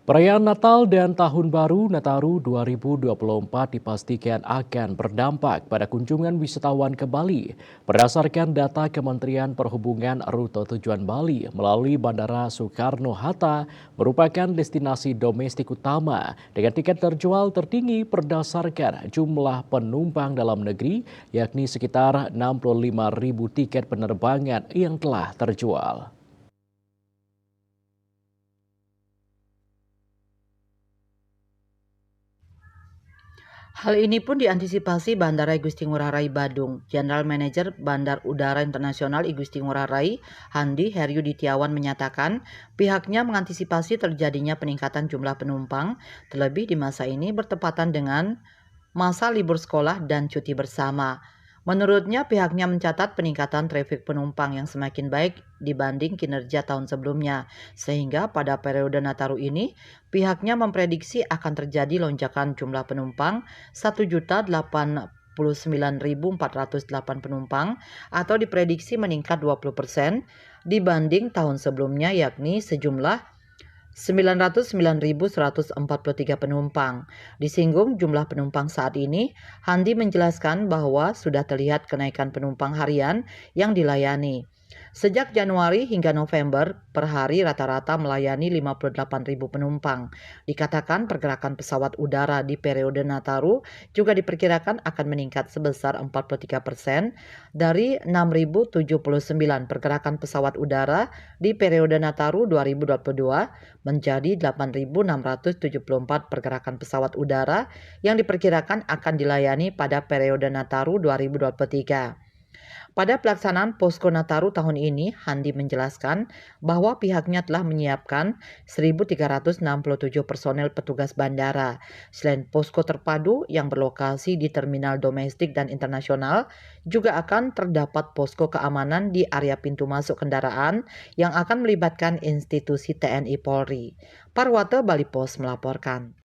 Perayaan Natal dan Tahun Baru Nataru 2024 dipastikan akan berdampak pada kunjungan wisatawan ke Bali. Berdasarkan data Kementerian Perhubungan, rute tujuan Bali melalui Bandara Soekarno-Hatta merupakan destinasi domestik utama dengan tiket terjual tertinggi berdasarkan jumlah penumpang dalam negeri, yakni sekitar 65.000 tiket penerbangan yang telah terjual. Hal ini pun diantisipasi Bandara Igusti Ngurah Rai Badung. General Manager Bandar Udara Internasional Igusti Ngurah Rai, Handi Heryuditiawan menyatakan pihaknya mengantisipasi terjadinya peningkatan jumlah penumpang, terlebih di masa ini bertepatan dengan masa libur sekolah dan cuti bersama. Menurutnya, pihaknya mencatat peningkatan trafik penumpang yang semakin baik dibanding kinerja tahun sebelumnya, sehingga pada periode Nataru ini, pihaknya memprediksi akan terjadi lonjakan jumlah penumpang 1.089.408 penumpang atau diprediksi meningkat 20% dibanding tahun sebelumnya, yakni sejumlah 909.143 penumpang. Disinggung jumlah penumpang saat ini, Handi menjelaskan bahwa sudah terlihat kenaikan penumpang harian yang dilayani. Sejak Januari hingga November, per hari rata-rata melayani 58.000 penumpang. Dikatakan pergerakan pesawat udara di periode Nataru juga diperkirakan akan meningkat sebesar 43% dari 6.079 pergerakan pesawat udara di periode Nataru 2022 menjadi 8.674 pergerakan pesawat udara yang diperkirakan akan dilayani pada periode Nataru 2023. Pada pelaksanaan Posko Nataru tahun ini, Handi menjelaskan bahwa pihaknya telah menyiapkan 1.367 personel petugas bandara. Selain posko terpadu yang berlokasi di terminal domestik dan internasional, juga akan terdapat posko keamanan di area pintu masuk kendaraan yang akan melibatkan institusi TNI Polri. Parwata Bali Pos melaporkan.